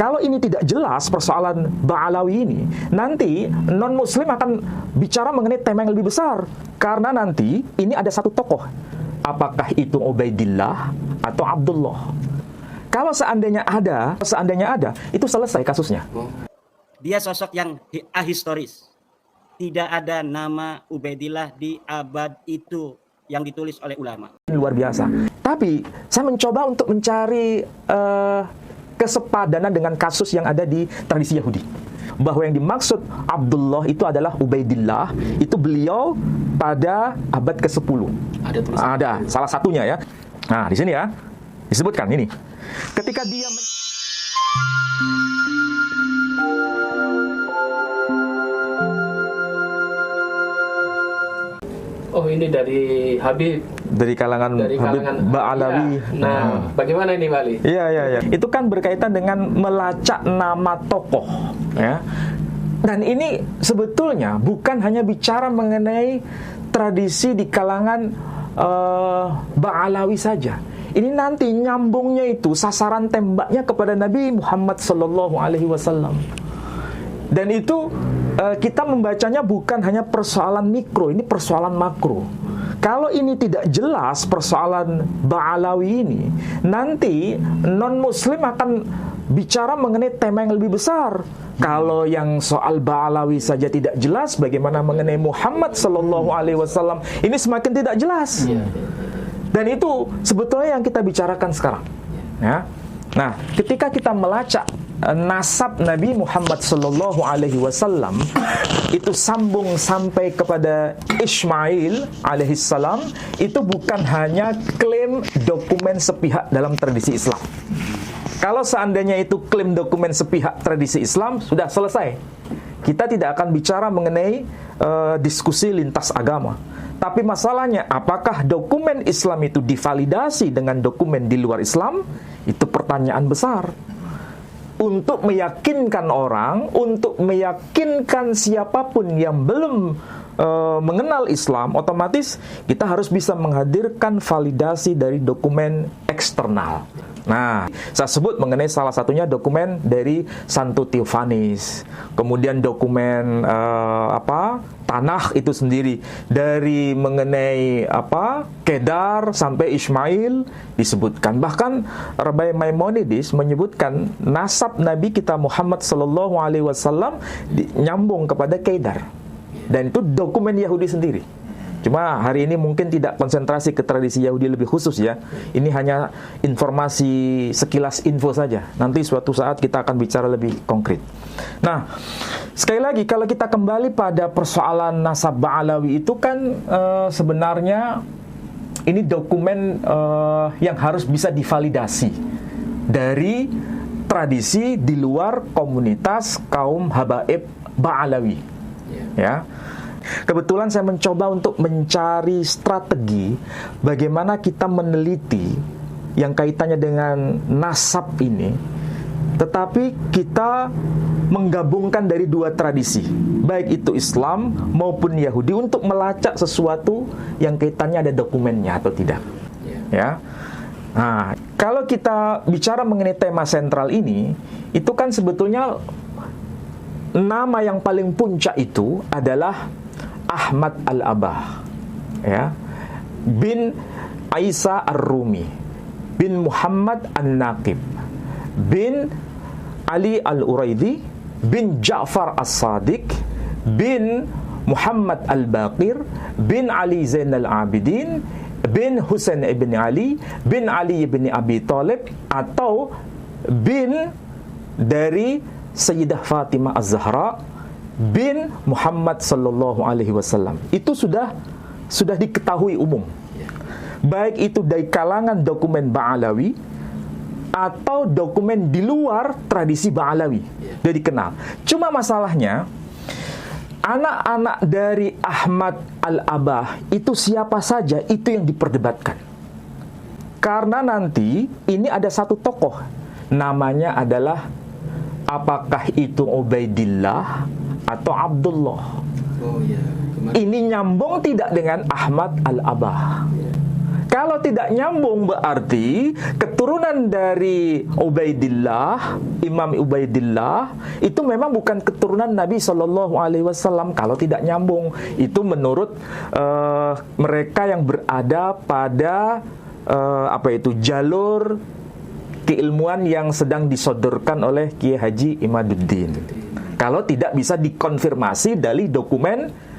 kalau ini tidak jelas persoalan Ba'alawi ini, nanti non-muslim akan bicara mengenai tema yang lebih besar. Karena nanti ini ada satu tokoh. Apakah itu Ubaidillah atau Abdullah? Kalau seandainya ada, itu selesai kasusnya. Dia sosok yang ahistoris. Tidak ada nama Ubaidillah di abad itu yang ditulis oleh ulama. Luar biasa. Tapi saya mencoba untuk mencari kesepadanan dengan kasus yang ada di tradisi Yahudi. Bahwa yang dimaksud Abdullah itu adalah Ubaidillah, itu beliau pada abad ke-10. Ada salah satunya ya. Nah, di sini ya disebutkan ini. Ketika dia Oh, ini dari Habib. Dari kalangan Habib Ba'alawi. Ya. Nah, bagaimana ini, Bali? Iya. Itu kan berkaitan dengan melacak nama tokoh, ya. Dan ini sebetulnya bukan hanya bicara mengenai tradisi di kalangan Ba'alawi saja. Ini nanti nyambungnya itu sasaran tembaknya kepada Nabi Muhammad SAW. Dan itu kita membacanya bukan hanya persoalan mikro, ini persoalan makro. Kalau ini tidak jelas persoalan Ba'alawi ini, nanti non-muslim akan bicara mengenai tema yang lebih besar. Kalau yang soal Ba'alawi saja tidak jelas, bagaimana mengenai Muhammad SAW? Ini semakin tidak jelas. Dan itu sebetulnya yang kita bicarakan sekarang. Ya. Nah, ketika kita melacak nasab Nabi Muhammad SAW itu sambung sampai kepada Ismail alaihissalam, itu bukan hanya klaim dokumen sepihak dalam tradisi Islam. Kalau seandainya itu klaim dokumen sepihak tradisi Islam, sudah selesai. Kita tidak akan bicara mengenai diskusi lintas agama. Tapi masalahnya, apakah dokumen Islam itu divalidasi dengan dokumen di luar Islam? Itu pertanyaan besar. Untuk meyakinkan orang, untuk meyakinkan siapapun yang belum mengenal Islam, otomatis kita harus bisa menghadirkan validasi dari dokumen eksternal. Nah, saya sebut mengenai salah satunya dokumen dari Santo Theophanes, kemudian dokumen tanah itu sendiri, dari mengenai Kedar sampai Ismail disebutkan. Bahkan Rabbi Maimonides menyebutkan nasab Nabi kita Muhammad SAW nyambung kepada Kedar, dan itu dokumen Yahudi sendiri. Cuma hari ini mungkin tidak konsentrasi ke tradisi Yahudi lebih khusus ya. Ini hanya informasi sekilas info saja. Nanti suatu saat kita akan bicara lebih konkret. Nah, sekali lagi kalau kita kembali pada persoalan nasab Ba'alawi itu kan sebenarnya ini dokumen yang harus bisa divalidasi dari tradisi di luar komunitas kaum habaib Ba'alawi. Ya. Kebetulan saya mencoba untuk mencari strategi bagaimana kita meneliti yang kaitannya dengan nasab ini, tetapi kita menggabungkan dari dua tradisi, baik itu Islam maupun Yahudi, untuk melacak sesuatu yang kaitannya ada dokumennya atau tidak. Ya. Nah, kalau kita bicara mengenai tema sentral ini, itu kan sebetulnya nama yang paling puncak itu adalah Ahmad al-Abah, ya, bin Isa ar-Rumi, bin Muhammad an-Naqib, bin Ali al-Uraidi, bin Ja'far as-Sadiq, bin Muhammad al-Baqir, bin Ali Zain al-Abidin, bin Husain ibn Ali, bin Ali ibn Abi Talib, atau bin dari Sayyidah Fatimah az-Zahra bin Muhammad sallallahu alaihi wasallam. Itu sudah diketahui umum. Baik itu dari kalangan dokumen Ba'alawi atau dokumen di luar tradisi Ba'alawi, sudah dikenal. Cuma masalahnya, anak-anak dari Ahmad al-Abah itu siapa saja, itu yang diperdebatkan. Karena nanti ini ada satu tokoh, namanya adalah apakah itu Ubaidillah atau Abdullah. Ini nyambung tidak dengan Ahmad al-Abah? Kalau tidak nyambung berarti keturunan dari Ubaidillah, Imam Ubaidillah itu memang bukan keturunan Nabi Shallallahu Alaihi Wasallam. Kalau tidak nyambung, itu menurut mereka yang berada pada jalur keilmuan yang sedang disodorkan oleh Kiai Haji Imaduddin. Kalau tidak bisa dikonfirmasi dari dokumen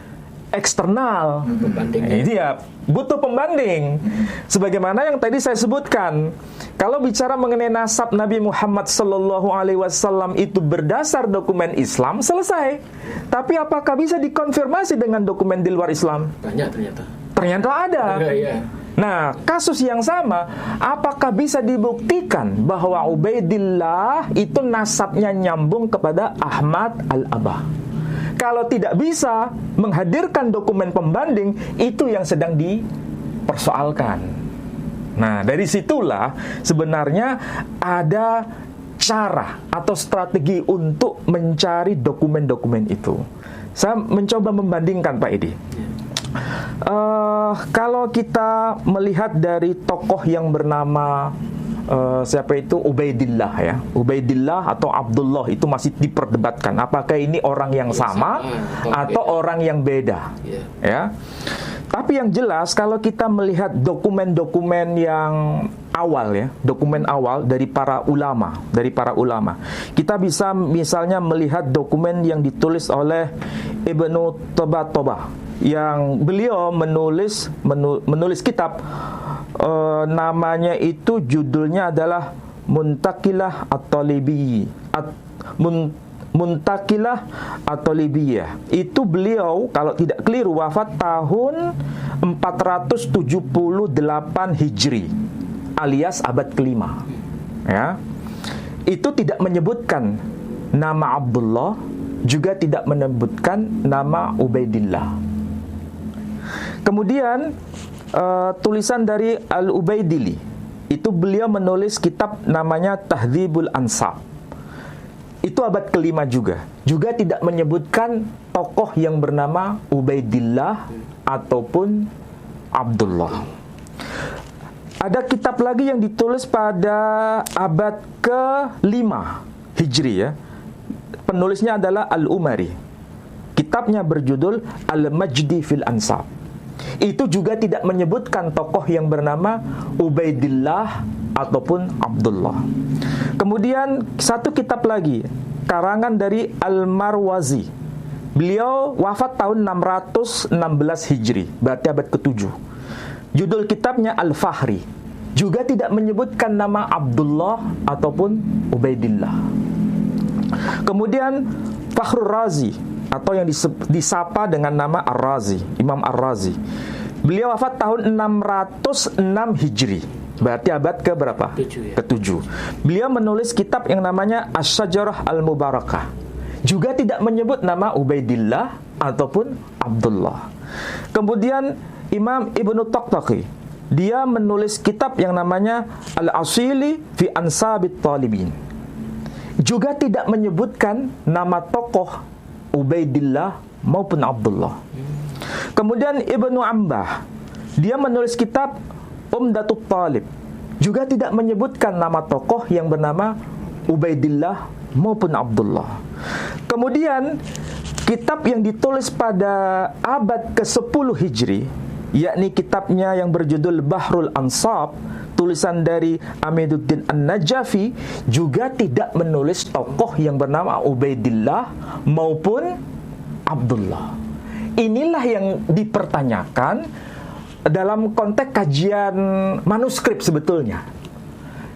eksternal, ini ya butuh pembanding. Sebagaimana yang tadi saya sebutkan, kalau bicara mengenai nasab Nabi Muhammad Sallallahu Alaihi Wasallam itu berdasar dokumen Islam, selesai. Tapi apakah bisa dikonfirmasi dengan dokumen di luar Islam? Banyak ternyata. Ternyata ada. Iya. Nah, kasus yang sama, apakah bisa dibuktikan bahwa Ubaidillah itu nasabnya nyambung kepada Ahmad Al-Abah? Kalau tidak bisa menghadirkan dokumen pembanding, itu yang sedang dipersoalkan. Nah, dari situlah sebenarnya ada cara atau strategi untuk mencari dokumen-dokumen itu. Saya mencoba membandingkan, Pak Edi. Kalau kita melihat dari tokoh yang bernama siapa itu Ubaidillah ya, Ubaidillah atau Abdullah itu masih diperdebatkan apakah ini orang yang sama atau orang yang beda, ya. Tapi yang jelas kalau kita melihat dokumen-dokumen yang awal ya, dokumen awal dari para ulama, kita bisa misalnya melihat dokumen yang ditulis oleh Ibnu Tabatobah, yang beliau menulis kitab namanya itu judulnya adalah Muntaqilah At-Talibiyah. Itu beliau kalau tidak keliru wafat tahun 478 Hijri alias abad kelima. Ya. Itu tidak menyebutkan nama Abdullah, juga tidak menyebutkan nama Ubaidillah. Kemudian tulisan dari Al-Ubaidili, itu beliau menulis kitab namanya Tahdzibul Ansab. Itu abad kelima juga tidak menyebutkan tokoh yang bernama Ubaidillah ataupun Abdullah. Ada kitab lagi yang ditulis pada abad ke-5 Hijri ya. Penulisnya adalah Al-Umari. Kitabnya berjudul Al-Majdi fil Ansab. Itu juga tidak menyebutkan tokoh yang bernama Ubaidillah ataupun Abdullah. Kemudian satu kitab lagi, karangan dari Al-Marwazi. Beliau wafat tahun 616 Hijri, berarti abad ke-7. Judul kitabnya Al-Fahri. Juga tidak menyebutkan nama Abdullah ataupun Ubaidillah. Kemudian Fakhrur Razi, atau yang disapa dengan nama Ar-Razi, Imam Ar-Razi. Beliau wafat tahun 606 Hijri, berarti abad ke berapa? Ke-7. Beliau menulis kitab yang namanya Asy-Syajarah Al-Mubarakah. Juga tidak menyebut nama Ubaidillah ataupun Abdullah. Kemudian Imam Ibnu Taqtaqi, dia menulis kitab yang namanya Al-Asili fi Ansabit Talibin. Juga tidak menyebutkan nama tokoh Ubaidillah maupun Abdullah. Kemudian Ibnu Ambah, dia menulis kitab Umdatut Talib. Juga tidak menyebutkan nama tokoh yang bernama Ubaidillah maupun Abdullah. Kemudian kitab yang ditulis pada abad ke-10 Hijri, yakni kitabnya yang berjudul Bahrul Ansab, tulisan dari Amiduddin An-Najafi, juga tidak menulis tokoh yang bernama Ubaidillah maupun Abdullah. Inilah yang dipertanyakan dalam konteks kajian manuskrip sebetulnya.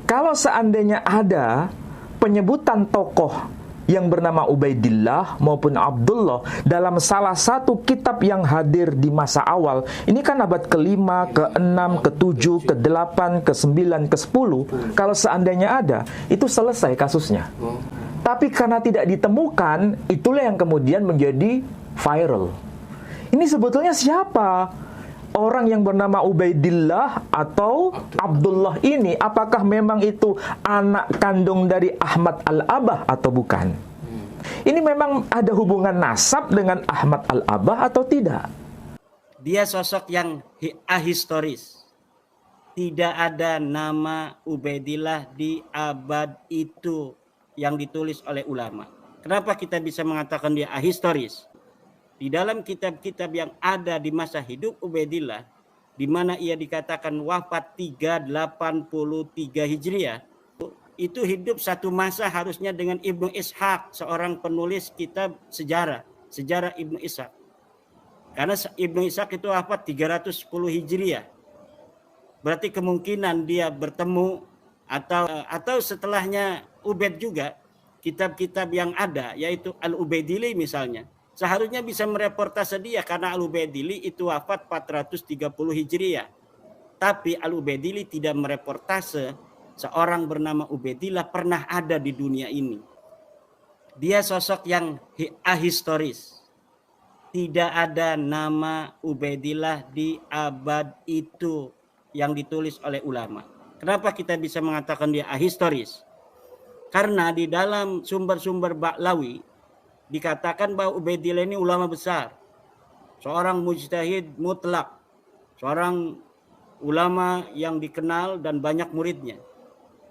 Kalau seandainya ada penyebutan tokoh yang bernama Ubaidillah maupun Abdullah dalam salah satu kitab yang hadir di masa awal, ini kan abad ke-5, ke-6, ke-7, ke-8, ke-9, ke-10. Kalau seandainya ada, itu selesai kasusnya. Tapi karena tidak ditemukan, itulah yang kemudian menjadi viral. Ini sebetulnya siapa? Orang yang bernama Ubaidillah atau Abdullah ini, apakah memang itu anak kandung dari Ahmad Al-Abah atau bukan? Ini memang ada hubungan nasab dengan Ahmad Al-Abah atau tidak? Dia sosok yang ahistoris. Tidak ada nama Ubaidillah di abad itu yang ditulis oleh ulama. Kenapa kita bisa mengatakan dia ahistoris? Di dalam kitab-kitab yang ada di masa hidup Ubaidillah, di mana ia dikatakan wafat 383 Hijriah, itu hidup satu masa harusnya dengan Ibnu Ishaq, seorang penulis kitab sejarah Ibnu Ishaq. Karena Ibnu Ishaq itu wafat 310 Hijriah. Berarti kemungkinan dia bertemu atau setelahnya Ubaid juga, kitab-kitab yang ada yaitu Al-Ubaidili misalnya, seharusnya bisa mereportase dia karena Al-Ubaidili itu wafat 430 Hijriah. Tapi Al-Ubaidili tidak mereportase seorang bernama Ubaidillah pernah ada di dunia ini. Dia sosok yang ahistoris. Tidak ada nama Ubaidillah di abad itu yang ditulis oleh ulama. Kenapa kita bisa mengatakan dia ahistoris? Karena di dalam sumber-sumber Ba'lawi dikatakan bahwa Ubaidillah ini ulama besar, seorang mujtahid mutlak, seorang ulama yang dikenal dan banyak muridnya.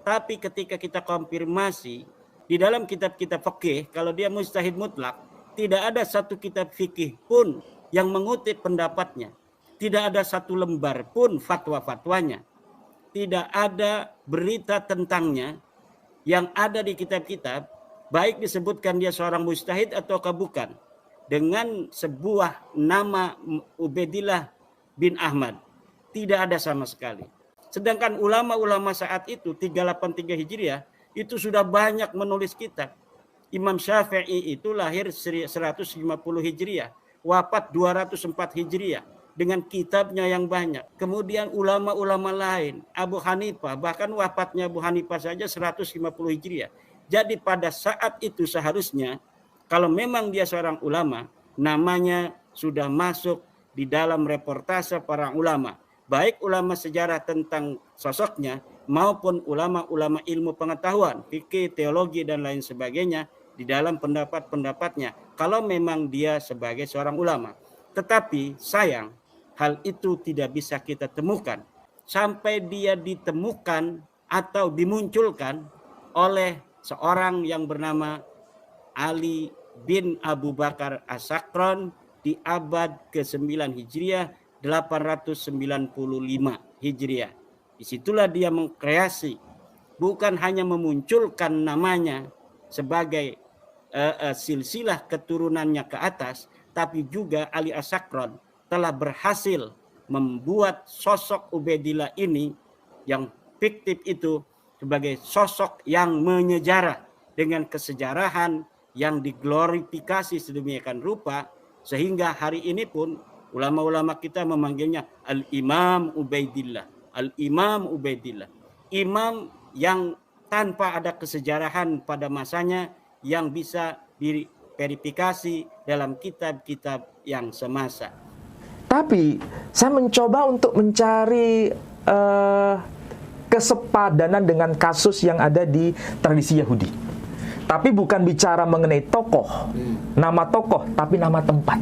Tapi ketika kita konfirmasi di dalam kitab-kitab fikih, kalau dia mujtahid mutlak, tidak ada satu kitab fikih pun yang mengutip pendapatnya. Tidak ada satu lembar pun fatwa-fatwanya. Tidak ada berita tentangnya yang ada di kitab-kitab, baik disebutkan dia seorang mujtahid ataukah bukan, dengan sebuah nama Ubaidillah bin Ahmad. Tidak ada sama sekali. Sedangkan ulama-ulama saat itu 383 Hijriah itu sudah banyak menulis kitab. Imam Syafi'i itu lahir 150 Hijriah, wafat 204 Hijriah dengan kitabnya yang banyak. Kemudian ulama-ulama lain, Abu Hanifah, bahkan wafatnya Abu Hanifah saja 150 Hijriah. Jadi pada saat itu seharusnya kalau memang dia seorang ulama, namanya sudah masuk di dalam reportase para ulama. Baik ulama sejarah tentang sosoknya maupun ulama-ulama ilmu pengetahuan, fikih, teologi dan lain sebagainya di dalam pendapat-pendapatnya. Kalau memang dia sebagai seorang ulama. Tetapi sayang, hal itu tidak bisa kita temukan. Sampai dia ditemukan atau dimunculkan oleh seorang yang bernama Ali bin Abu Bakar As-Sakran di abad ke-9 Hijriah, 895 Hijriah. Disitulah dia mengkreasi, bukan hanya memunculkan namanya sebagai silsilah keturunannya ke atas, tapi juga Ali As-Sakran telah berhasil membuat sosok Ubaidillah ini yang fiktif itu sebagai sosok yang menyejarah dengan kesejarahan yang diglorifikasi sedemikian rupa, sehingga hari ini pun ulama-ulama kita memanggilnya Al-Imam Ubaidillah. Al-Imam Ubaidillah. Imam yang tanpa ada kesejarahan pada masanya yang bisa diverifikasi dalam kitab-kitab yang semasa. Tapi saya mencoba untuk mencari kesepadanan dengan kasus yang ada di tradisi Yahudi. Tapi bukan bicara mengenai tokoh, nama tokoh, tapi nama tempat.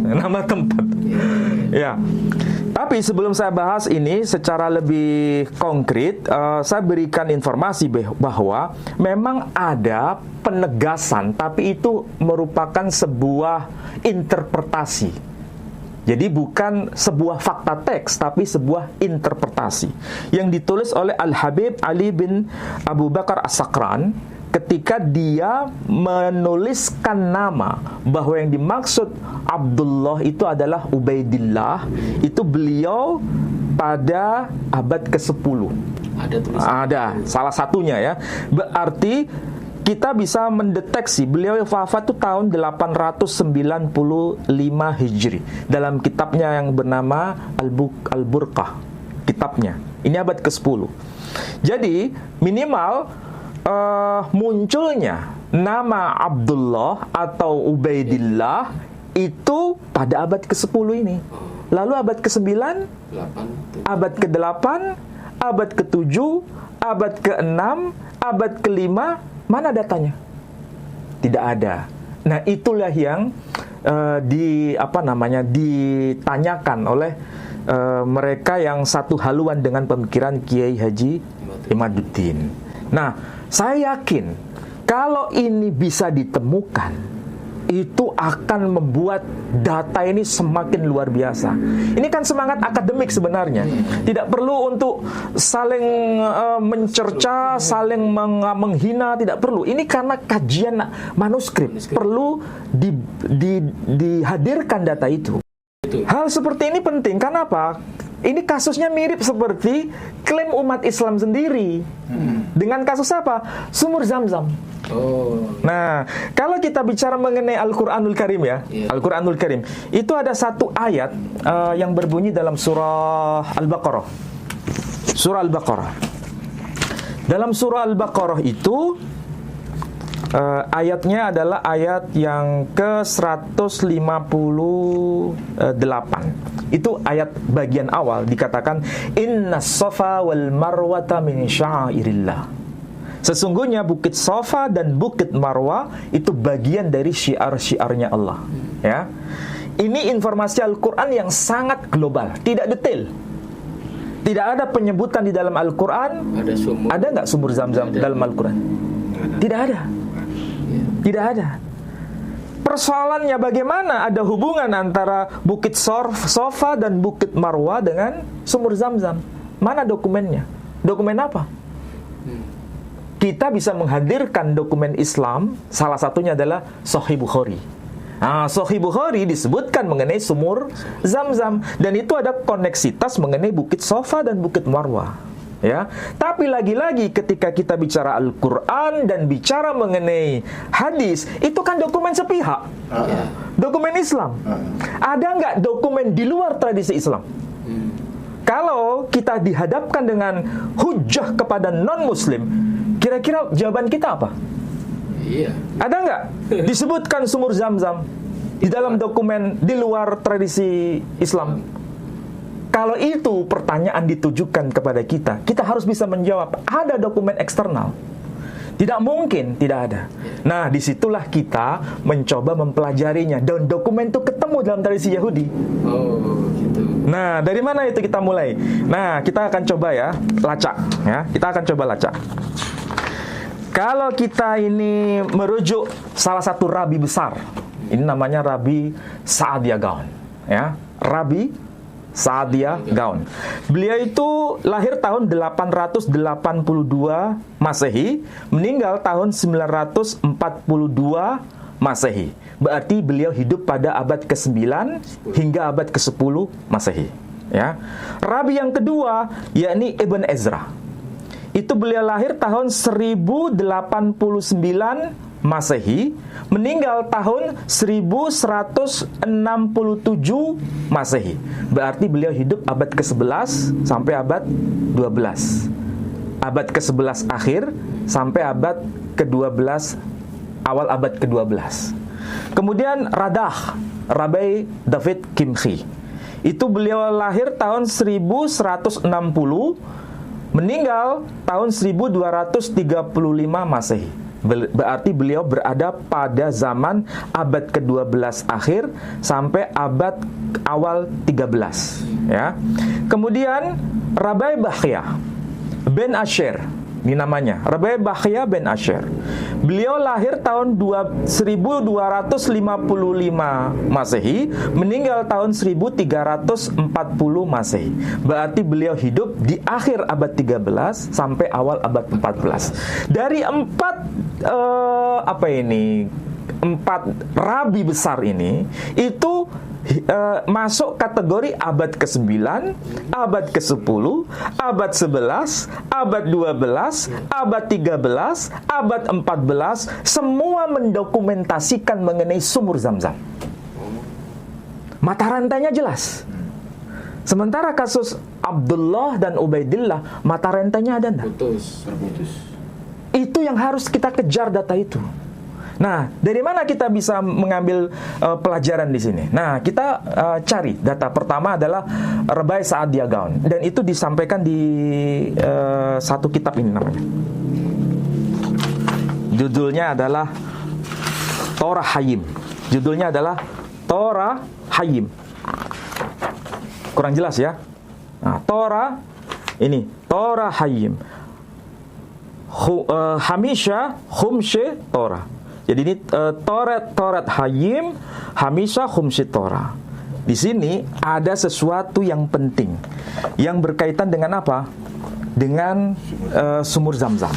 Nama tempat. Ya. Tapi sebelum saya bahas ini secara lebih konkret, saya berikan informasi bahwa memang ada penegasan, tapi itu merupakan sebuah interpretasi. Jadi bukan sebuah fakta teks, tapi sebuah interpretasi yang ditulis oleh Al-Habib Ali bin Abu Bakar As-Sakran ketika dia menuliskan nama bahwa yang dimaksud Abdullah itu adalah Ubaidillah. Itu beliau pada abad ke-10. Ada tulisan. Ada, salah satunya ya. Berarti kita bisa mendeteksi beliau wafat itu tahun 895 Hijri dalam kitabnya yang bernama Al-Burqah, kitabnya. Ini abad ke-10. Jadi minimal munculnya nama Abdullah atau Ubaidillah itu pada abad ke-10 ini. Lalu abad ke-9, abad ke-8, abad ke-7, abad ke-6, abad ke-5, mana datanya? Tidak ada. Nah, itulah yang ditanyakan oleh mereka yang satu haluan dengan pemikiran Kiai Haji Imaduddin. Nah, saya yakin kalau ini bisa ditemukan, itu akan membuat data ini semakin luar biasa. Ini kan semangat akademik sebenarnya. Tidak perlu untuk saling mencerca, saling menghina, tidak perlu. Ini karena kajian manuskrip. Perlu dihadirkan data itu. Hal seperti ini penting. Kenapa? Ini kasusnya mirip seperti klaim umat Islam sendiri. Dengan kasus apa? Sumur Zam-Zam. Nah, kalau kita bicara mengenai Al-Quranul Karim ya, Al-Quranul Karim, itu ada satu ayat yang berbunyi dalam surah Al-Baqarah. Surah Al-Baqarah. Dalam surah Al-Baqarah itu ayatnya adalah ayat yang ke-158. Itu ayat bagian awal dikatakan Innas Safa wal Marwata min sya'airillah. Sesungguhnya Bukit Safa dan Bukit Marwah itu bagian dari syiar-syiarnya Allah. Ya, ini informasi Al-Quran yang sangat global, tidak detail. Tidak ada penyebutan di dalam Al-Quran. Ada nggak sumur Zam-Zam dalam Al-Quran? Tidak ada. Tidak ada. Persoalannya bagaimana ada hubungan antara Bukit Safa dan Bukit Marwah dengan sumur Zam-Zam? Mana dokumennya? Dokumen apa? Kita bisa menghadirkan dokumen Islam, salah satunya adalah Sahih Bukhari. Nah, Sahih Bukhari disebutkan mengenai sumur Zam-Zam, dan itu ada koneksitas mengenai Bukit Safa dan Bukit Marwah. Ya, tapi lagi-lagi ketika kita bicara Al-Quran dan bicara mengenai hadis, itu kan dokumen sepihak, dokumen Islam. Ada nggak dokumen di luar tradisi Islam? Kalau kita dihadapkan dengan hujah kepada non-Muslim, kira-kira jawaban kita apa? Iya. Ada nggak disebutkan sumur Zam-Zam di dalam dokumen di luar tradisi Islam? Kalau itu pertanyaan ditujukan kepada kita, kita harus bisa menjawab, ada dokumen eksternal. Tidak mungkin tidak ada. Nah, disitulah kita mencoba mempelajarinya, dan dokumen itu ketemu dalam tradisi Yahudi. Gitu. Nah, dari mana itu kita mulai? Nah, kita akan coba ya, lacak. Ya, kita akan coba lacak. Kalau kita ini merujuk salah satu rabi besar, ini namanya Rabi Sa'adiyah Gaon. Ya, Rabi Sa'adiyah Gaon. Beliau itu lahir tahun 882 Masehi, meninggal tahun 942 Masehi. Berarti beliau hidup pada abad ke-9 hingga abad ke-10 Masehi. Ya. Rabi yang kedua yakni Ibn Ezra. Itu beliau lahir tahun 1089 Masehi, meninggal tahun 1167 Masehi. Berarti beliau hidup abad ke-11 sampai abad 12. Abad ke-11 akhir sampai abad ke-12, awal abad ke-12. Kemudian Rabi David Kimchi. Itu beliau lahir tahun 1160, meninggal tahun 1235 Masehi. Berarti beliau berada pada zaman abad ke-12 akhir sampai abad awal 13, ya. Kemudian Rabi Bahya bin Asher, ini namanya Rabi Bahya bin Asher. Beliau lahir tahun 1255 Masehi, meninggal tahun 1340 Masehi. Berarti beliau hidup di akhir abad 13 sampai awal abad 14. Dari empat rabi besar ini, itu masuk kategori abad ke-9, abad ke-10, abad 11, abad 12, abad 13, abad 14, semua mendokumentasikan mengenai sumur Zam-Zam. Mata rantainya jelas. Sementara kasus Abdullah dan Ubaidillah, mata rantainya ada enggak? Terputus. Itu yang harus kita kejar, data itu. Nah, dari mana kita bisa mengambil pelajaran di sini? Nah, kita cari data pertama adalah Rabi Sa'adiyah Gaon, dan itu disampaikan di satu kitab ini namanya. Judulnya adalah Torah Hayim. Judulnya adalah Torah Hayim. kurang jelas ya. Nah, Torah ini Torah Hayim, Hamisha Humshe Torah. Jadi ini Torat Hayim, Hamisha Humshe Torah. Di sini ada sesuatu yang penting yang berkaitan dengan apa? Dengan sumur Zam-Zam.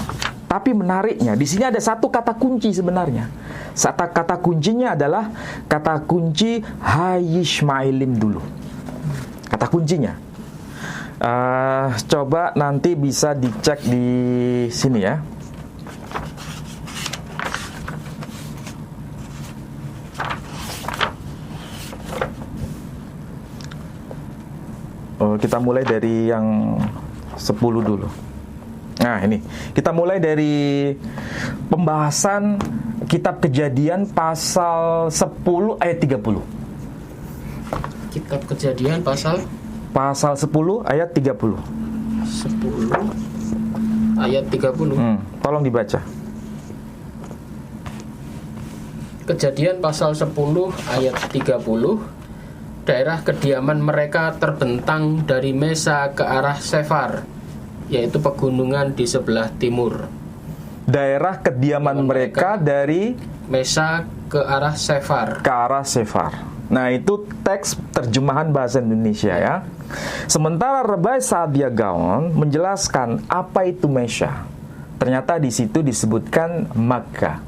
Tapi menariknya di sini ada satu kata kunci sebenarnya. Kata kuncinya adalah kata kunci Hayishmailim dulu. Kata kuncinya. Coba nanti bisa dicek di sini ya. Kita mulai dari yang 10 dulu. Nah ini, kita mulai dari pembahasan Kitab Kejadian pasal 10 ayat 30. Kitab Kejadian pasal 10 ayat 30. 10 ayat 30. Tolong dibaca. Kejadian pasal 10 ayat 30. Daerah kediaman mereka terbentang dari Mesa ke arah Sefar, yaitu pegunungan di sebelah timur. Daerah kediaman mereka dari Mesa ke arah Sefar. Ke arah Sefar. Nah itu teks terjemahan bahasa Indonesia ya. Sementara Rabbi Saadia Gaon menjelaskan apa itu Mesya. Ternyata di situ disebutkan Makkah.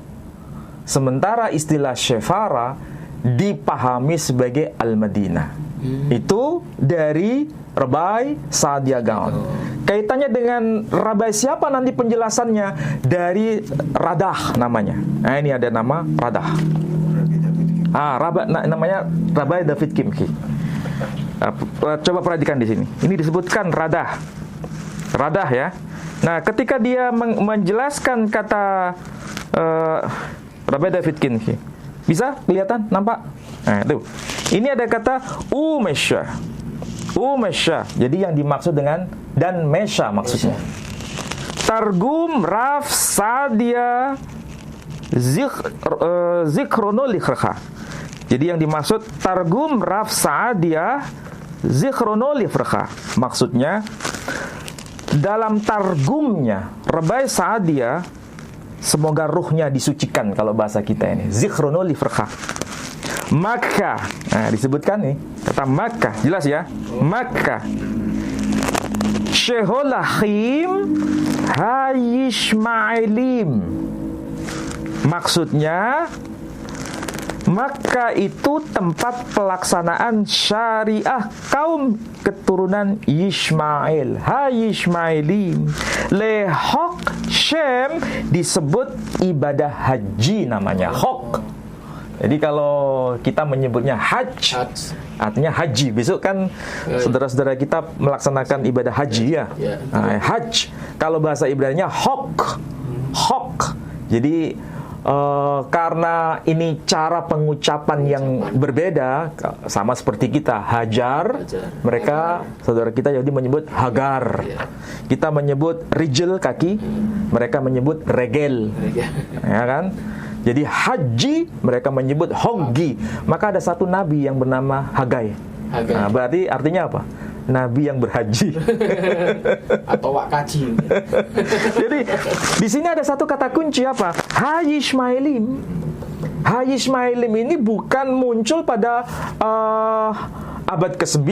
Sementara istilah Sefara dipahami sebagai Al-Madinah. Itu dari Rabbi Saadia Gaon. Kaitannya dengan Rabbi siapa nanti penjelasannya? Dari Radah namanya. Nah ini ada nama Radah. Namanya Rabbi David Kimchi. Coba perhatikan di sini. Ini disebutkan Radah. Radah ya. Nah ketika dia menjelaskan kata Rabbi David Kimchi, bisa kelihatan, nampak? Nah, itu. Ini ada kata Umesha. Umesha. Jadi yang dimaksud dengan dan Mesya maksudnya. Targum Raf Saadia Zichronolifrcha. Jadi yang dimaksud Targum Raf Saadia Zichronolifrcha. Maksudnya dalam targumnya Rabbi Saadia, semoga ruhnya disucikan kalau bahasa kita ini. Zichronolifrcha. Makkah. Nah, disebutkan nih kata Makkah, jelas ya. Makkah. Sheholachim Hayishmailim. Maksudnya Makkah itu tempat pelaksanaan syariah kaum keturunan Yishmael. Hayishmailim. Lehok Shem disebut ibadah haji namanya. Hok. Jadi kalau kita menyebutnya hajj, artinya haji. Besok kan saudara-saudara kita melaksanakan ibadah haji ya. Nah, hajj. Kalau bahasa Ibraninya hok. Hok. Jadi karena ini cara pengucapan yang berbeda, sama seperti kita hajar, mereka saudara kita jadi menyebut hagar. Kita menyebut rijl kaki, mereka menyebut regel. Ya kan? Jadi haji mereka menyebut hoggi. Maka ada satu nabi yang bernama Hagai. Nah, berarti artinya apa? Nabi yang berhaji. Atau wakaji. Jadi di sini ada satu kata kunci apa? Hayishmailim. Hayishmailim ini bukan muncul pada abad ke-9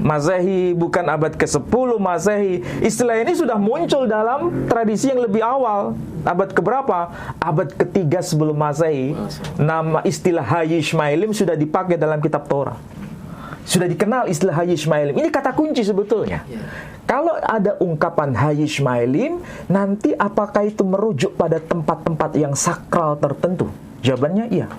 Masehi, bukan abad ke-10 Masehi. Istilah ini sudah muncul dalam tradisi yang lebih awal. Abad keberapa? Abad ke-3 sebelum Masehi. Nama istilah Hayishmailim sudah dipakai dalam kitab Torah. Sudah dikenal istilah Hayishmailim. Ini kata kunci sebetulnya. Kalau ada ungkapan Hayishmailim, nanti apakah itu merujuk pada tempat-tempat yang sakral tertentu? Jawabannya iya.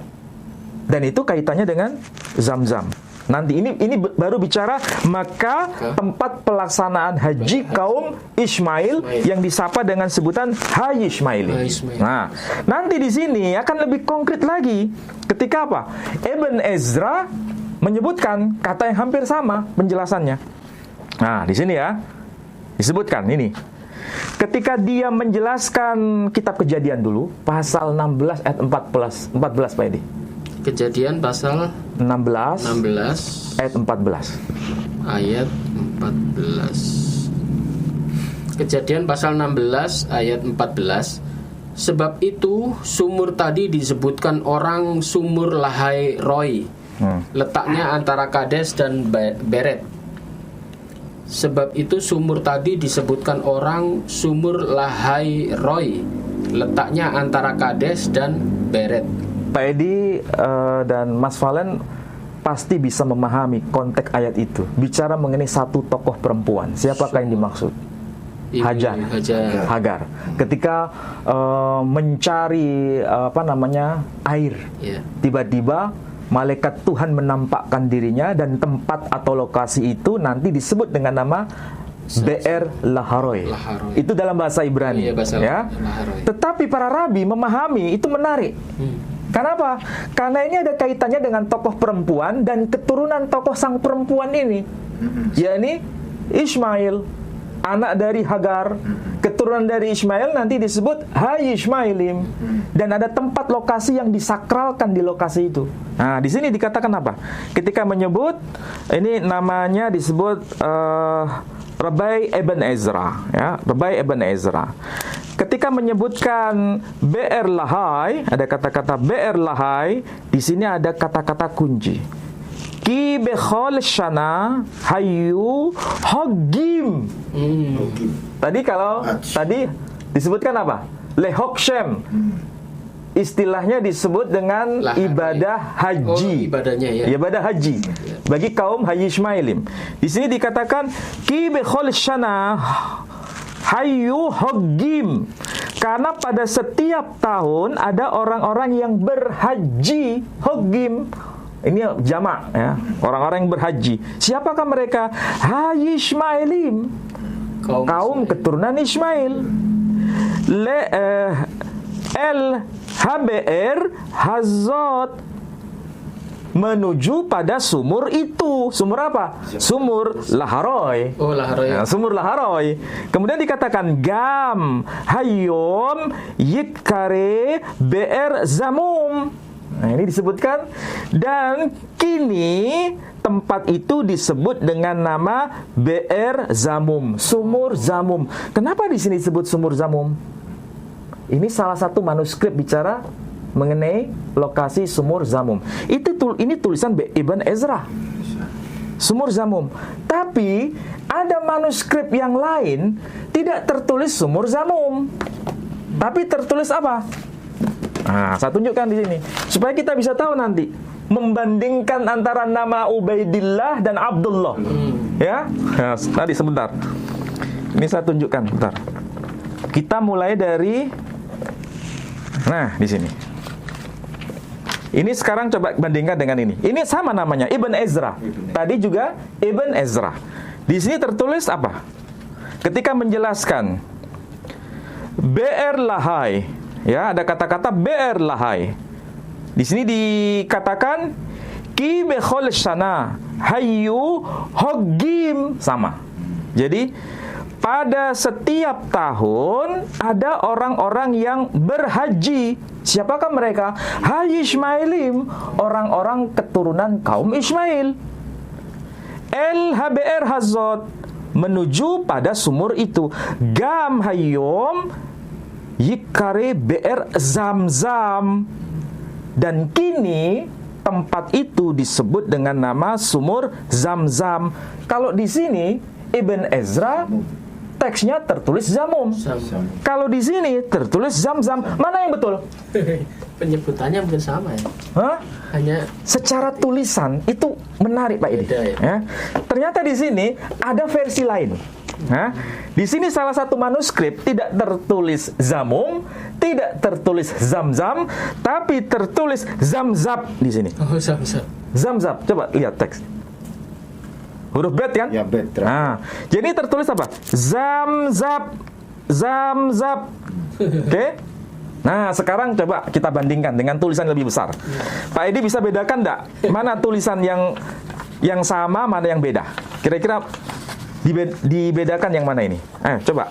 Dan itu kaitannya dengan Zam-Zam. Nanti ini baru bicara maka tempat pelaksanaan haji kaum Ismail yang disapa dengan sebutan Hayishmailim. Nah, nanti di sini akan lebih konkret lagi ketika apa? Ibn Ezra menyebutkan kata yang hampir sama penjelasannya. Nah, di sini ya disebutkan ini. Ketika dia menjelaskan kitab Kejadian dulu, pasal 16 ayat 14 Pak Edi. Kejadian pasal 16 ayat 14. ayat 14. Kejadian pasal 16 ayat 14. Sebab itu sumur tadi disebutkan orang sumur Lahai Roi. Letaknya antara Kades dan Beret. Sebab itu sumur tadi disebutkan orang sumur Lahai Roi. Letaknya antara Kades dan Beret. Pak Edi dan Mas Valen pasti bisa memahami konteks ayat itu. Bicara mengenai satu tokoh perempuan. Siapakah yang dimaksud? Hagar. Ketika mencari air, tiba-tiba malaikat Tuhan menampakkan dirinya dan tempat atau lokasi itu nanti disebut dengan nama Be'er Laharoi. Itu dalam bahasa Ibrani. Ya. Tetapi para rabi memahami itu menarik. Kenapa? Karena ini ada kaitannya dengan tokoh perempuan dan keturunan tokoh sang perempuan ini, yakni Ismail, anak dari Hagar. Keturunan dari Ismail nanti disebut Hayishmailim, dan ada tempat lokasi yang disakralkan di lokasi itu. Nah, di sini dikatakan apa? Ketika menyebut ini namanya disebut Rabai Ibn Ezra, ya, Rabai Ibn Ezra. Ketika menyebutkan Be'er Lahai, ada kata-kata Be'er Lahai, di sini ada kata-kata kunci. Ki bechol shana hayu hogim. Tadi disebutkan apa? Lehokshem. Istilahnya disebut dengan ibadah haji. Ibadahnya ya. Ibadah haji bagi kaum Haji Ismailim. Di sini dikatakan ki bechol shana hayu hogim. Karena pada setiap tahun ada orang-orang yang berhaji hogim. Ini jamak ya, orang-orang yang berhaji. Siapakah mereka? Haji Ismailim, kaum keturunan Ismail. El HBR Hazot, menuju pada sumur itu. Sumur apa? Sumur Laharoi. Oh, Laharoi. Ya, sumur Laharoi. Kemudian dikatakan Gam Hayom Yitkare BR Zamum. Nah, ini disebutkan, dan kini tempat itu disebut dengan nama BR Zamum, sumur Zamum. Kenapa di sini disebut sumur Zamum? Ini salah satu manuskrip bicara mengenai lokasi sumur Zamum. Ini tulisan Ibn Ezra, sumur Zamum. Tapi ada manuskrip yang lain tidak tertulis sumur Zamum, tapi tertulis apa? Nah, saya tunjukkan di sini supaya kita bisa tahu nanti membandingkan antara nama Ubaidillah dan Abdullah. Ya, tadi sebentar. Ini saya tunjukkan bentar. Kita mulai dari di sini. Ini sekarang coba bandingkan dengan ini. Ini sama namanya, Ibn Ezra. Tadi juga Ibn Ezra. Di sini tertulis apa? Ketika menjelaskan BR Lahai, ya, ada kata-kata BR Lahai. Di sini dikatakan Ki bechol shana hayu hogim, sama. Jadi pada setiap tahun ada orang-orang yang berhaji. Siapakah mereka? Haji Ismailim, orang-orang keturunan kaum Ismail. El HBR Hazot, menuju pada sumur itu. Gam hayom Yikare BR Zamzam, dan kini tempat itu disebut dengan nama sumur Zamzam. Kalau di sini Ibn Ezra teksnya tertulis Zamum. Kalau di sini tertulis Zamzam. Mana yang betul? Penyebutannya mungkin sama ya. Hah? Hanya secara tulisan itu menarik Pak Edi. Ya. Ternyata di sini ada versi lain. Nah, di sini salah satu manuskrip tidak tertulis Zamum, tidak tertulis Zamzam, tapi tertulis Zamzab di sini. Oh, Zamzab. Zamzab. Coba lihat teks. Huruf bet kan? Ya, bet. Nah, jadi tertulis apa? Zamzab. Zamzab. Oke? Nah, sekarang coba kita bandingkan dengan tulisan lebih besar. Pak Edi bisa bedakan enggak mana tulisan yang sama, mana yang beda? Kira-kira dibedakan yang mana ini? Coba.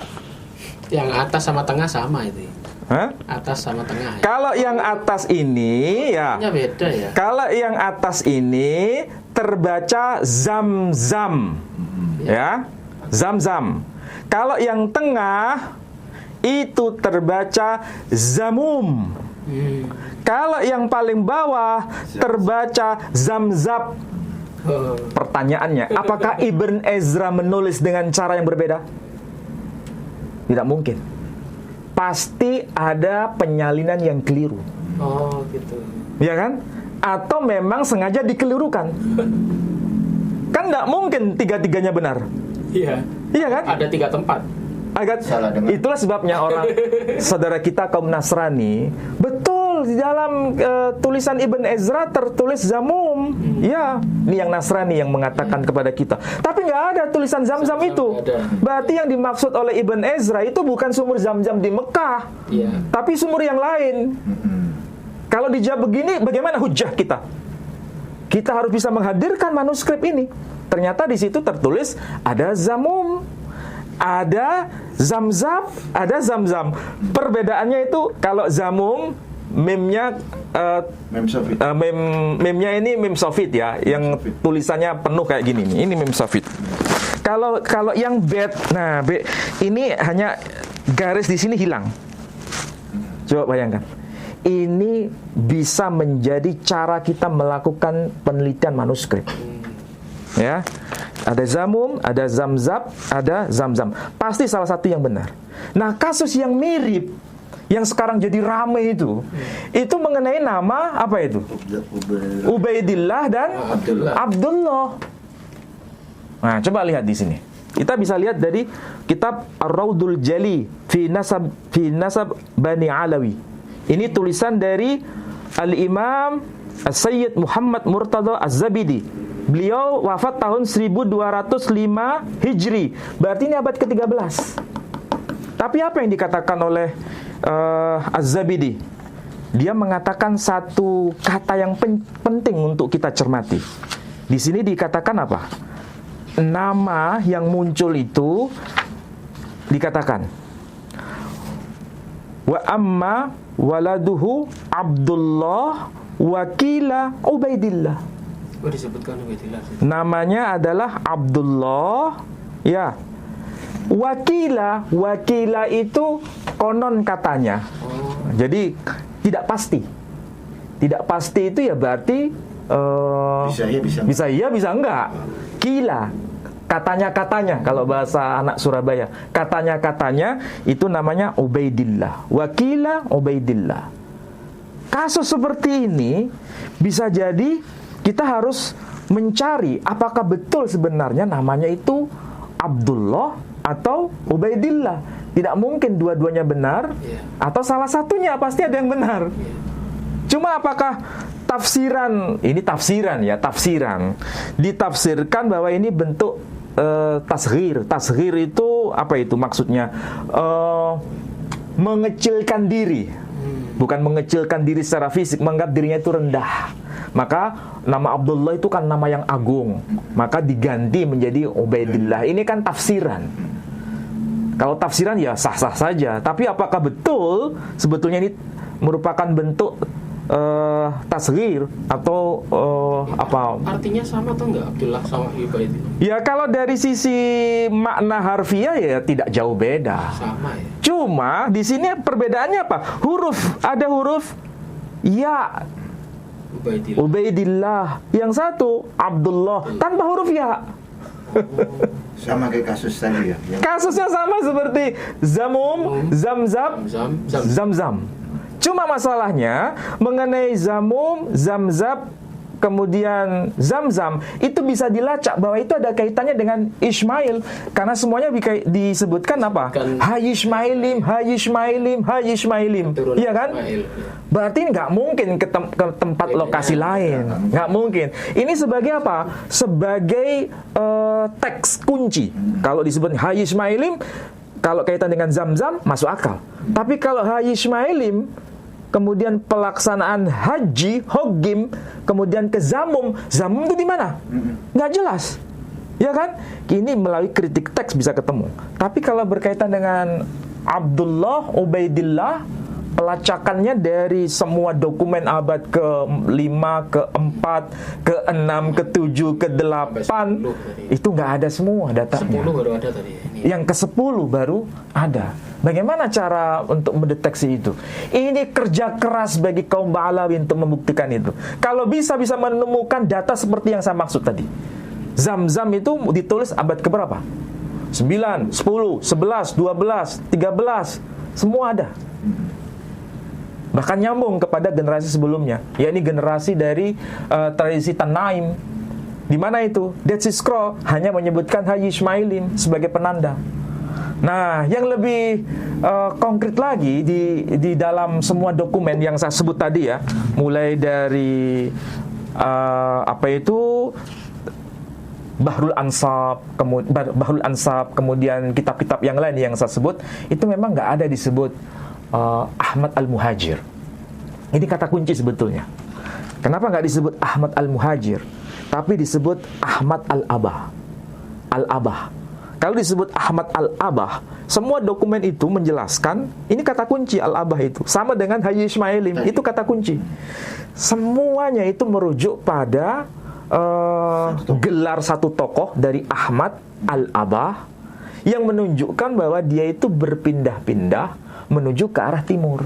Yang atas sama tengah sama itu. Hah? Atas sama tengah. Ya? Kalau yang atas ini ya. Nya beda ya. Kalau yang atas ini terbaca zam-zam. Ya. Zam-zam. Kalau yang tengah itu terbaca zamum. Kalau yang paling bawah terbaca zamzab. Pertanyaannya, apakah Ibn Ezra menulis dengan cara yang berbeda? Tidak mungkin. Pasti ada penyalinan yang keliru. Oh, gitu. Ya kan? Atau memang sengaja dikelirukan. Kan nggak mungkin tiga-tiganya benar. Iya. Iya kan? Ada 3 tempat. Agak Salah dengar. itulah sebabnya orang saudara kita kaum Nasrani, betul di dalam tulisan Ibn Ezra tertulis zamum. Ya, ini yang Nasrani yang mengatakan kepada kita. Tapi nggak ada tulisan zam-zam itu. Berarti yang dimaksud oleh Ibn Ezra itu bukan sumur zam-zam di Mekah, tapi sumur yang lain. Kalau dijawab begini, bagaimana hujah kita? Kita harus bisa menghadirkan manuskrip ini. Ternyata di situ tertulis ada zamum, ada zamzam, ada zamzam. Perbedaannya itu kalau zamum memnya memnya ini mem sofit ya, yang tulisannya penuh kayak gini nih. Ini mem sofit. Kalau yang bet, nah ini hanya garis di sini hilang. Coba bayangkan. Ini bisa menjadi cara kita melakukan penelitian manuskrip. Ya. Ada zamum, ada zamzab, ada zamzam. Pasti salah satu yang benar. Nah, kasus yang mirip yang sekarang jadi ramai itu mengenai nama apa itu? Ubaidillah dan Abdullah. Nah, coba lihat di sini. Kita bisa lihat dari kitab Ar-Raudul Jali fi nasab Bani Alawi. Ini tulisan dari Al-Imam As-Sayyid Muhammad Murtada Az-Zabidi. Beliau wafat tahun 1205 Hijri. Berarti ini abad ke-13. Tapi apa yang dikatakan oleh Az-Zabidi? Dia mengatakan satu kata yang penting untuk kita cermati. Di sini dikatakan apa? Nama yang muncul itu dikatakan wa amma waladuhu Abdullah wakila Ubaidillah. Oh, disebutkan Ubaidillah. Namanya adalah Abdullah. Ya. Wakila itu konon katanya. Jadi tidak pasti. Tidak pasti itu ya berarti bisa iya bisa enggak. Kila katanya kalau bahasa anak Surabaya. Katanya itu namanya Ubaidillah. Wakila Ubaidillah. Kasus seperti ini bisa jadi kita harus mencari apakah betul sebenarnya namanya itu Abdullah atau Ubaidillah. Tidak mungkin dua-duanya benar, atau salah satunya pasti ada yang benar. Cuma apakah tafsiran, ini tafsiran ya, ditafsirkan bahwa ini bentuk tasghir. Tasghir itu apa itu maksudnya? Mengecilkan diri. Bukan mengecilkan diri secara fisik, menganggap dirinya itu rendah. Maka nama Abdullah itu kan nama yang agung, maka diganti menjadi Ubaidillah. Ini kan tafsiran. Kalau tafsiran ya sah-sah saja. Tapi apakah betul sebetulnya ini merupakan bentuk tasghir atau apa? Artinya sama atau enggak Abdullah sama Ubaidillah? Ya kalau dari sisi makna harfiah ya tidak jauh beda. Sama ya. Cuma di sini perbedaannya apa? Ada huruf ya. Ubaidillah. Yang satu Abdullah tanpa huruf ya. Sama kayak kasus tadi ya. Kasusnya sama seperti zamum, zamzab, zamzam. Cuma masalahnya mengenai zamum, zamzab, kemudian zamzam itu bisa dilacak bahwa itu ada kaitannya dengan Ismail karena semuanya disebutkan apa? Hai Ismailim. Iya kan? Berarti nggak mungkin ke tempat lokasi lain. Nggak mungkin. Ini sebagai apa? Sebagai teks kunci. Kalau disebut Hai Ismailim, kalau kaitan dengan zamzam masuk akal. Tapi kalau Hai Ismailim kemudian pelaksanaan haji, hogim, kemudian ke zamum itu di mana? Nggak jelas, ya kan? Ini melalui kritik teks bisa ketemu. Tapi kalau berkaitan dengan Abdullah, Ubaidillah, pelacakannya dari semua dokumen abad ke-5, ke-4, ke-6, ke-7, ke-8 itu nggak ada semua datanya. 10 baru ada tadi. Yang ke-10 baru ada. Bagaimana cara untuk mendeteksi itu? Ini kerja keras bagi kaum Ba'alawi untuk membuktikan itu. Kalau bisa menemukan data seperti yang saya maksud tadi. Zam-Zam itu ditulis abad keberapa? 9, 10, 11, 12, 13, semua ada. Bahkan nyambung kepada generasi sebelumnya, yakni generasi dari tradisi Tanaim. Di mana itu? Dead Sea Scroll hanya menyebutkan Haji Ismailin sebagai penanda. Nah, yang lebih konkret lagi di dalam semua dokumen yang saya sebut tadi ya, mulai dari Bahrul Ansab, kemudian kitab-kitab yang lain yang saya sebut, itu memang nggak ada disebut Ahmad Al-Muhajir. Ini kata kunci sebetulnya. Kenapa nggak disebut Ahmad Al-Muhajir, tapi disebut Ahmad Al-Abah? Kalau disebut Ahmad Al-Abah, semua dokumen itu menjelaskan, ini kata kunci Al-Abah itu. Sama dengan Haji Ismailim, itu kata kunci. Semuanya itu merujuk pada gelar satu tokoh dari Ahmad Al-Abah yang menunjukkan bahwa dia itu berpindah-pindah menuju ke arah timur.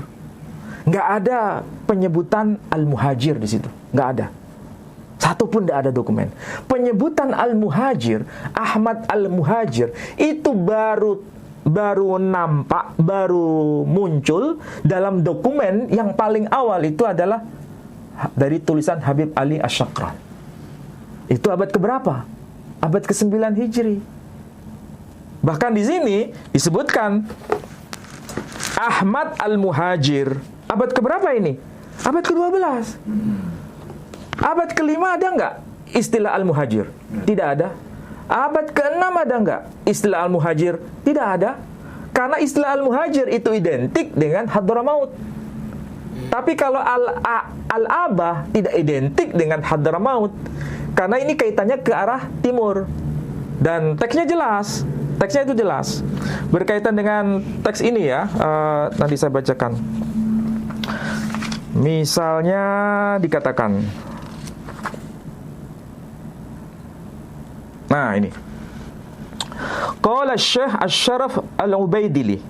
Nggak ada penyebutan Al-Muhajir di situ, nggak ada. Satu pun nggak ada dokumen. Penyebutan Al-Muhajir, Ahmad Al-Muhajir itu baru nampak, baru muncul dalam dokumen yang paling awal itu adalah dari tulisan Habib Ali Asy-Syakran. Itu abad keberapa? Abad ke-9 Hijri. Bahkan di sini disebutkan Ahmad Al-Muhajir. Abad keberapa ini? Abad ke-12. Abad ke-5 ada nggak istilah Al-Muhajir? Tidak ada. Abad ke-6 ada nggak istilah Al-Muhajir? Tidak ada. Karena istilah Al-Muhajir itu identik dengan Hadramaut. Tapi kalau Al-Abah tidak identik dengan Hadramaut. Karena ini kaitannya ke arah timur. Dan teksnya jelas. Teksnya itu jelas. Berkaitan dengan teks ini ya, nanti saya bacakan. Misalnya dikatakan, nah ini, Qala Syekh Asy-Syaraf Al-Ubaidili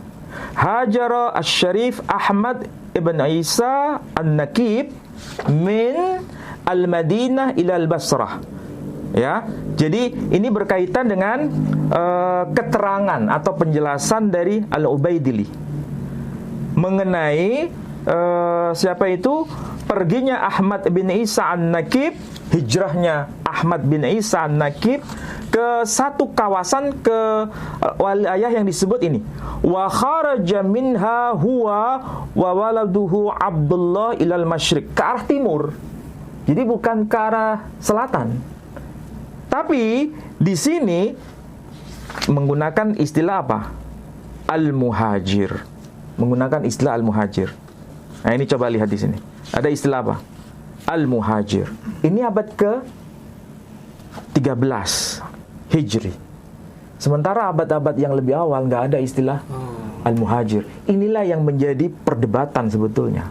hajara Asy-Syarif Ahmad ibn Isa An-Nakib min Al-Madinah ila Al-Basrah. Ya, jadi ini berkaitan dengan keterangan atau penjelasan dari Al-Ubaidili mengenai siapa itu perginya Ahmad bin Isa An-Nakib, hijrahnya Ahmad bin Isa An-Nakib ke satu kawasan, ke wilayah yang disebut ini, wa kharaja minha huwa wa waladuhu Abdullah ilal masyriq, ke arah timur. Jadi bukan ke arah selatan. Tapi di sini menggunakan istilah apa? Al-Muhajir. Menggunakan istilah Al-Muhajir. Nah, ini coba lihat di sini. Ada istilah apa? Al-Muhajir. Ini abad ke-13 Hijri. Sementara abad-abad yang lebih awal nggak ada istilah Al-Muhajir. Inilah yang menjadi perdebatan sebetulnya.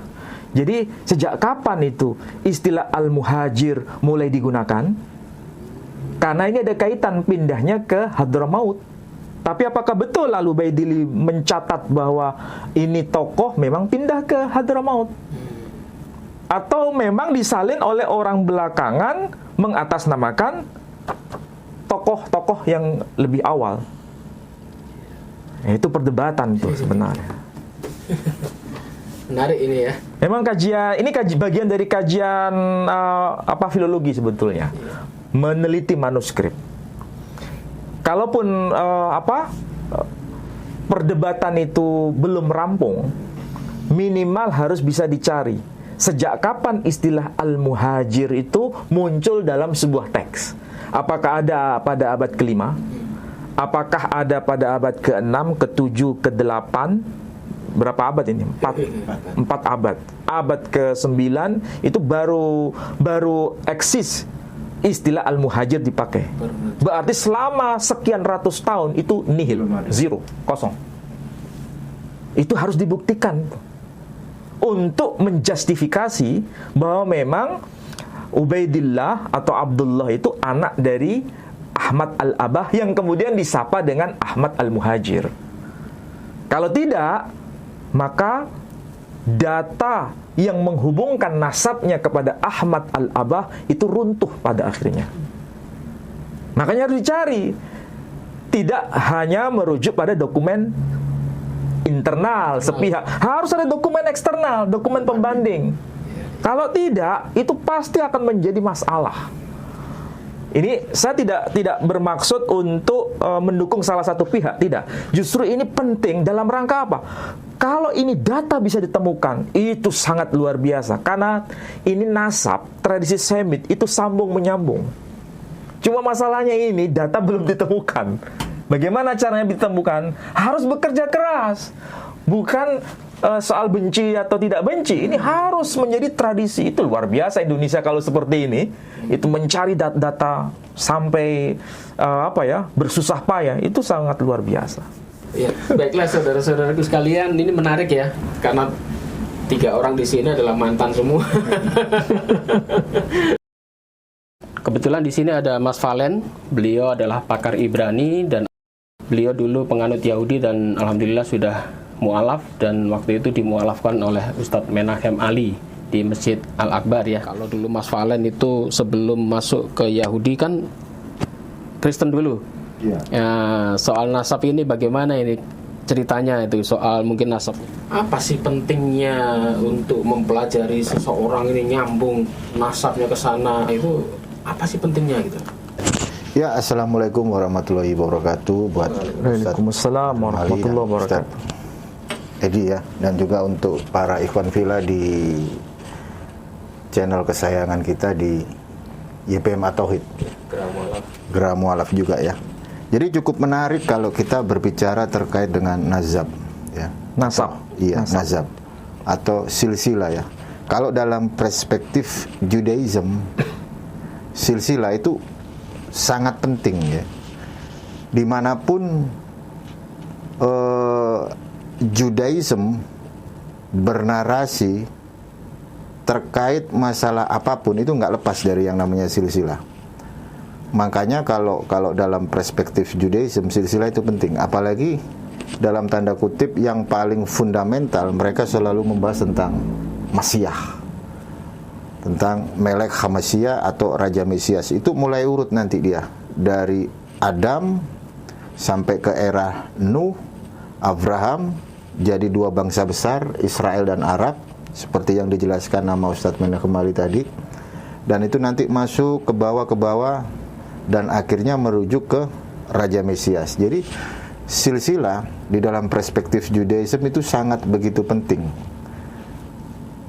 Jadi sejak kapan itu istilah Al-Muhajir mulai digunakan? Karena ini ada kaitan pindahnya ke Hadramaut. Tapi apakah betul Al-Ubaidili mencatat bahwa ini tokoh memang pindah ke Hadramaut? Atau memang disalin oleh orang belakangan mengatasnamakan tokoh-tokoh yang lebih awal? Itu perdebatan tuh sebenarnya. Menarik ini ya. Memang bagian dari kajian filologi sebetulnya. Meneliti manuskrip. Kalaupun perdebatan itu belum rampung, minimal harus bisa dicari sejak kapan istilah Al-Muhajir itu muncul dalam sebuah teks. Apakah ada pada abad ke-5? Apakah ada pada abad ke-6, ke-7, ke-8? Berapa abad ini? 4 abad. Abad ke-9 itu baru eksis istilah Al-Muhajir dipakai. Berarti selama sekian ratus tahun itu nihil, zero, kosong. Itu harus dibuktikan. untuk menjustifikasi bahwa memang Ubaidillah atau Abdullah itu anak dari Ahmad al-Abah yang kemudian disapa dengan Ahmad al-Muhajir. Kalau tidak, maka data yang menghubungkan nasabnya kepada Ahmad al-Abah itu runtuh pada akhirnya. Makanya harus dicari. Tidak hanya merujuk pada dokumen internal sepihak, harus ada dokumen eksternal, dokumen pembanding. Kalau tidak, itu pasti akan menjadi masalah. Ini saya tidak bermaksud untuk mendukung salah satu pihak, tidak. Justru ini penting dalam rangka apa? Kalau ini data bisa ditemukan, itu sangat luar biasa. Karena ini nasab, tradisi Semit itu sambung menyambung. Cuma masalahnya ini data belum ditemukan. Bagaimana caranya ditemukan? Harus bekerja keras. Bukan soal benci atau tidak benci. Ini harus menjadi tradisi. Itu luar biasa Indonesia kalau seperti ini. Itu mencari data sampai bersusah payah. Itu sangat luar biasa. Ya, baiklah saudara-saudaraku sekalian, ini menarik ya. Karena 3 orang di sini adalah mantan semua. Kebetulan di sini ada Mas Valen. Beliau adalah pakar Ibrani dan beliau dulu penganut Yahudi dan alhamdulillah sudah mu'alaf, dan waktu itu dimu'alafkan oleh Ustadz Menahem Ali di Masjid Al-Akbar ya. Kalau dulu Mas Valen itu sebelum masuk ke Yahudi kan Kristen dulu. Iya. Ya, soal nasab ini bagaimana ini ceritanya itu, soal mungkin nasab. Apa sih pentingnya untuk mempelajari seseorang ini nyambung nasabnya ke sana, itu apa sih pentingnya gitu? Ya, assalamualaikum warahmatullahi wabarakatuh buat Waalaikumsalam warahmatullahi wabarakatuh. Edi ya, dan juga untuk para ikhwan villa di channel kesayangan kita di YPM At-Tauhid, Gerah Mu'alaf juga ya. Jadi cukup menarik kalau kita berbicara terkait dengan nazab ya. Nasab. Iya, nazab atau silsilah ya. Kalau dalam perspektif Judaism, silsilah itu sangat penting ya. Dimanapun Judaism bernarasi terkait masalah apapun itu nggak lepas dari yang namanya silsilah. Makanya kalau dalam perspektif Judaism, silsilah itu penting. Apalagi dalam tanda kutip yang paling fundamental, mereka selalu membahas tentang Masiyah, tentang Melek Hamasiyah atau Raja Mesias. Itu mulai urut nanti dia dari Adam sampai ke era Nuh, Abraham, jadi 2 bangsa besar, Israel dan Arab, seperti yang dijelaskan nama Ustadz Menahem Ali tadi. Dan itu nanti masuk ke bawah dan akhirnya merujuk ke Raja Mesias. Jadi silsilah di dalam perspektif Judaism itu sangat begitu penting.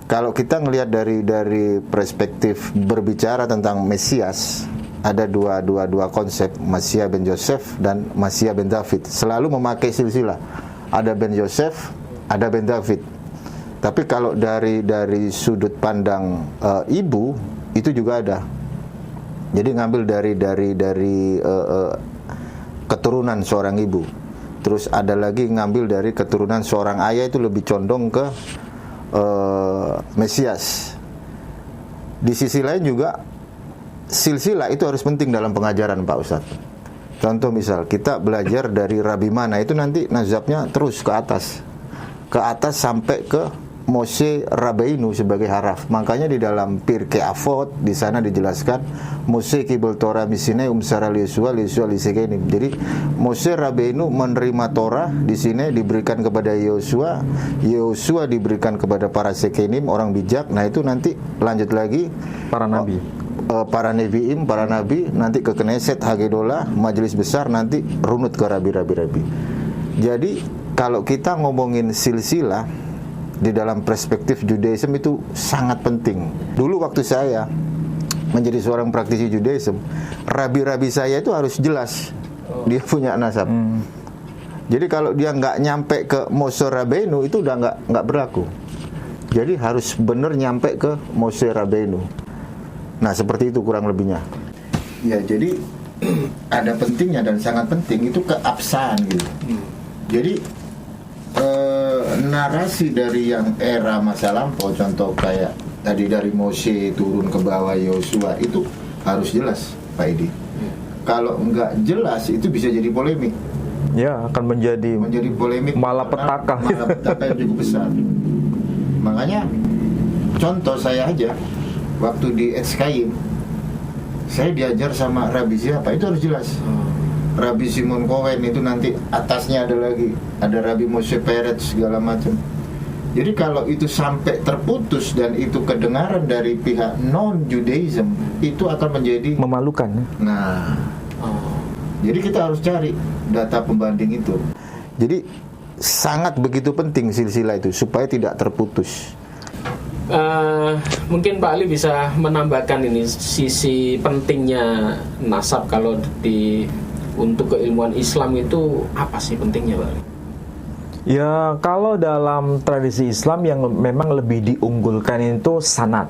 Kalau kita ngelihat dari perspektif berbicara tentang Mesias, ada dua konsep, Masiah ben Yosef dan Masiah ben David. Selalu memakai silsilah. Ada ben Yosef, ada ben David. Tapi kalau dari sudut pandang ibu itu juga ada. Jadi ngambil dari keturunan seorang ibu. Terus ada lagi ngambil dari keturunan seorang ayah, itu lebih condong ke Mesias. Di sisi lain juga silsilah itu harus penting dalam pengajaran Pak Ustadz. Contoh misal kita belajar dari Rabi Mana, itu nanti nazabnya terus ke atas sampai ke Moshe Rabbeinu sebagai haraf. Makanya di dalam Pirkei Avot di sana dijelaskan Moshe kibel Torah misine umsara Yosua lisekenim. Jadi Moshe Rabbeinu menerima Torah di sini diberikan kepada Yosua, Yosua diberikan kepada para sekenim, orang bijak. Nah itu nanti lanjut lagi Para nabi. Para neviim, para nabi, nanti ke Knesset, Hagedolah, majelis besar, nanti runut ke rabi-rabi. Jadi kalau kita ngomongin silsilah di dalam perspektif Judaism itu sangat penting. Dulu waktu saya menjadi seorang praktisi Judaism, rabi-rabi saya itu harus jelas dia punya nasab. Jadi kalau dia nggak nyampe ke Moshe Rabbeinu itu udah nggak berlaku. Jadi harus benar nyampe ke Moshe Rabbeinu. Nah seperti itu kurang lebihnya. Ya jadi ada pentingnya dan sangat penting itu keabsahan gitu. Jadi narasi dari yang era masa lampau, contoh kayak tadi dari Mose turun ke bawah Yosua, itu harus jelas, Pak Edi. Kalau nggak jelas itu bisa jadi polemik. Ya, akan menjadi polemik, malapetaka yang cukup besar. Makanya contoh saya aja, waktu di SKI saya diajar sama Rabi siapa, itu harus jelas. Rabi Simon Cohen itu nanti atasnya ada lagi, ada Rabi Moshe Peretz segala macam. Jadi kalau itu sampai terputus dan itu kedengaran dari pihak non-Judaism, itu akan menjadi memalukan. Nah, jadi kita harus cari data pembanding itu. Jadi sangat begitu penting silsilah itu supaya tidak terputus. Mungkin Pak Ali bisa menambahkan ini sisi pentingnya nasab kalau untuk keilmuan Islam itu apa sih pentingnya, Pak Ali? Ya, kalau dalam tradisi Islam yang memang lebih diunggulkan itu sanad,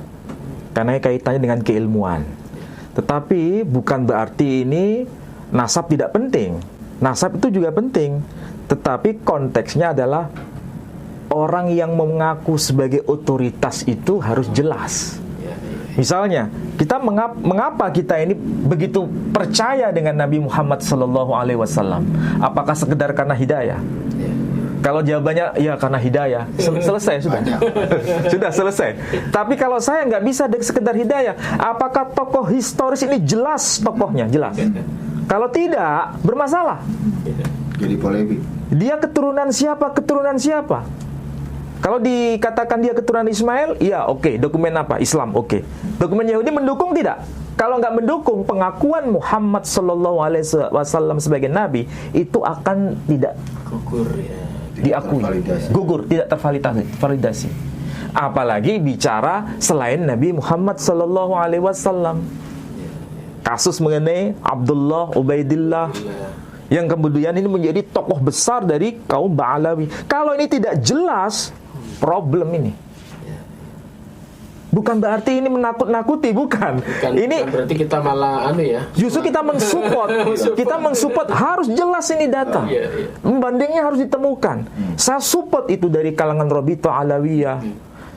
karena kaitannya dengan keilmuan. Tetapi bukan berarti ini nasab tidak penting. Nasab itu juga penting, tetapi konteksnya adalah orang yang mengaku sebagai otoritas itu harus jelas. Misalnya, kita mengapa kita ini begitu percaya dengan Nabi Muhammad SAW? Apakah sekedar karena hidayah? Kalau jawabannya ya karena hidayah, selesai sudah. Sudah selesai. Tapi kalau saya nggak bisa sekedar hidayah, apakah tokoh historis ini jelas tokohnya? Jelas. Kalau tidak, bermasalah. Jadi polemik. Dia keturunan siapa? Keturunan siapa? Kalau dikatakan dia keturunan Ismail, ya oke. Dokumen apa? Islam, oke. Dokumen Yahudi mendukung tidak? Kalau nggak mendukung, pengakuan Muhammad SAW sebagai Nabi itu akan tidak gugur, ya. Diakui, gugur, tidak tervalidasi. Apalagi bicara selain Nabi Muhammad SAW. Kasus mengenai Abdullah, Ubaidillah, yang kemudian ini menjadi tokoh besar dari kaum Ba'alawi. Kalau ini tidak jelas, problem ini. Bukan berarti ini menakut-nakuti, bukan. Ini bukan berarti kita malah justru kita mensupport harus jelas ini data. Pembandingnya harus ditemukan. Saya support itu dari kalangan Rabithah Alawiyah.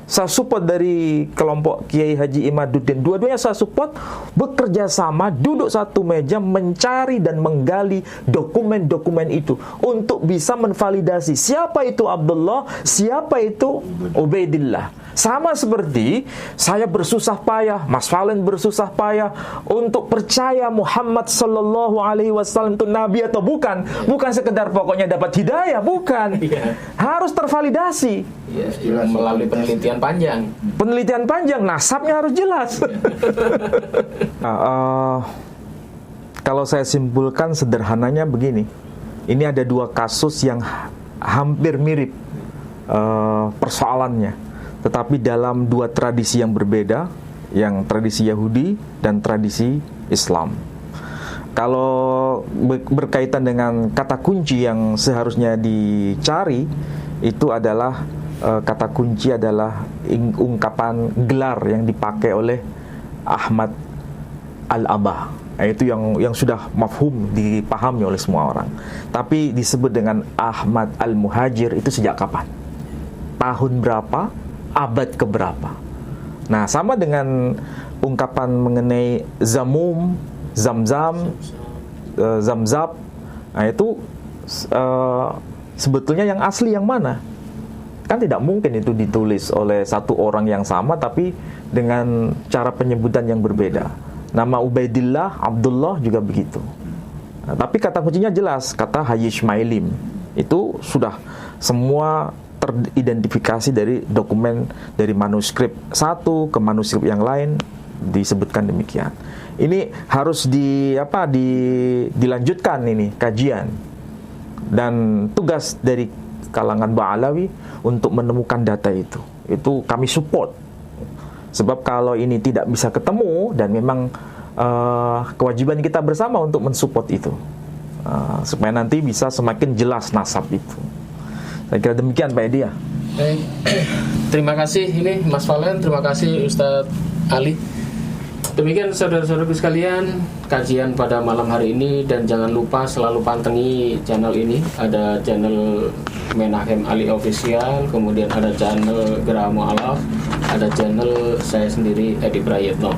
Saya support dari kelompok Kiai Haji Imaduddin. Dua-duanya saya support, bekerja sama, duduk satu meja, mencari dan menggali dokumen-dokumen itu untuk bisa menvalidasi siapa itu Abdullah, siapa itu Ubaidillah. Sama seperti saya bersusah payah, Mas Valen bersusah payah untuk percaya Muhammad Sallallahu Alaihi Wasallam itu Nabi atau bukan. Bukan sekedar pokoknya dapat hidayah, bukan. Harus tervalidasi. Melalui penelitian panjang. Penelitian panjang, nasabnya harus jelas. Kalau saya simpulkan sederhananya begini. Ini ada dua kasus yang hampir mirip persoalannya, tetapi dalam dua tradisi yang berbeda, yang tradisi Yahudi dan tradisi Islam. Kalau berkaitan dengan kata kunci yang seharusnya dicari, itu adalah kata kunci adalah ungkapan gelar yang dipakai oleh Ahmad Al-Abah. Itu yang sudah mafhum, dipahami oleh semua orang. Tapi disebut dengan Ahmad Al-Muhajir itu sejak kapan? Tahun berapa? Abad keberapa? Nah, sama dengan ungkapan mengenai Zamum, Zamzam, Zamzab. Nah, itu sebetulnya yang asli yang mana? Kan tidak mungkin itu ditulis oleh satu orang yang sama tapi dengan cara penyebutan yang berbeda. Nama Ubaidillah, Abdullah juga begitu. Nah, tapi kata kuncinya jelas, kata Haji Ismailim. Itu sudah semua teridentifikasi dari dokumen, dari manuskrip satu ke manuskrip yang lain disebutkan demikian. Ini harus dilanjutkan ini kajian dan tugas dari kalangan Ba'alawi untuk menemukan data itu. Itu kami support. Sebab kalau ini tidak bisa ketemu dan memang kewajiban kita bersama untuk mensupport itu, supaya nanti bisa semakin jelas nasab itu. Saya kira demikian Pak Edi ya. Terima kasih ini Mas Valen, terima kasih Ustadz Ali. Demikian saudara-saudaraku sekalian, kajian pada malam hari ini, dan jangan lupa selalu pantengi channel ini. Ada channel Menahem Ali Official, kemudian ada channel Geraham Mu'alaf, ada channel saya sendiri Edi Prayitno.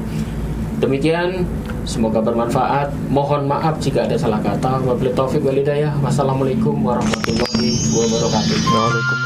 Demikian, semoga bermanfaat. Mohon maaf jika ada salah kata. Wabillahi taufiq wal hidayah. Wassalamualaikum warahmatullahi wabarakatuh. Waalaikumsalam.